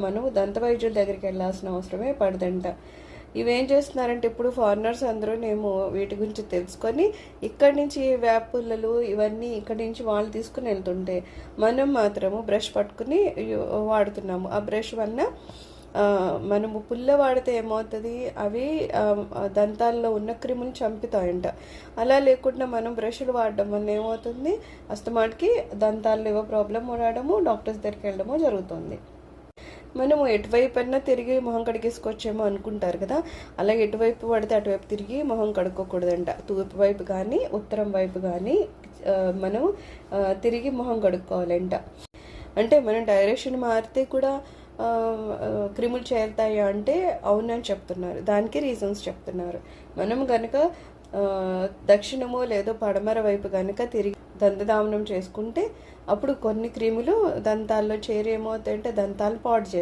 మనం దంత వైద్యుల దగ్గరికి వెళ్ళాల్సిన అవసరమే పడదంట. ఇవేం చేస్తున్నారంటే ఇప్పుడు ఫారినర్స్ అందరూనేమో వీటి గురించి తెలుసుకొని ఇక్కడి నుంచి వేప పుల్లలు ఇవన్నీ ఇక్కడి నుంచి వాళ్ళు తీసుకుని వెళ్తుంటే మనం మాత్రము బ్రష్ పట్టుకుని వాడుతున్నాము. ఆ బ్రష్ వల్ల మనము పుల్ల వాడితే ఏమవుతుంది, అవి దంతాల్లో ఉన్న క్రిములు చంపుతాయంట. అలా లేకుండా మనం బ్రష్లు వాడడం వల్ల ఏమవుతుంది, అస్తమాటికి దంతాల్లో ఏవో ప్రాబ్లం రావడము, డాక్టర్స్ దగ్గరికి వెళ్ళడము జరుగుతుంది. మనము ఎటువైపు అయినా తిరిగి మొహం కడిగేసుకొచ్చేమో అనుకుంటారు కదా, అలా ఎటువైపు పడితే అటువైపు తిరిగి మొహం కడుక్కోకూడదంట. తూర్పు వైపు కానీ ఉత్తరం వైపు కానీ మనం తిరిగి మొహం కడుక్కోవాలంట. అంటే మనం డైరెక్షన్ మారితే కూడా క్రిములు చేరుతాయా అంటే అవునని చెప్తున్నారు. దానికి రీజన్స్ చెప్తున్నారు. మనం కనుక దక్షిణమో లేదో పడమర వైపు కనుక తిరిగి దంతధావనం చేసుకుంటే అప్పుడు కొన్ని క్రిములు దంతాల్లో చేరి ఏమవుతాయంటే దంతాలు పాడు చేస్తాయి.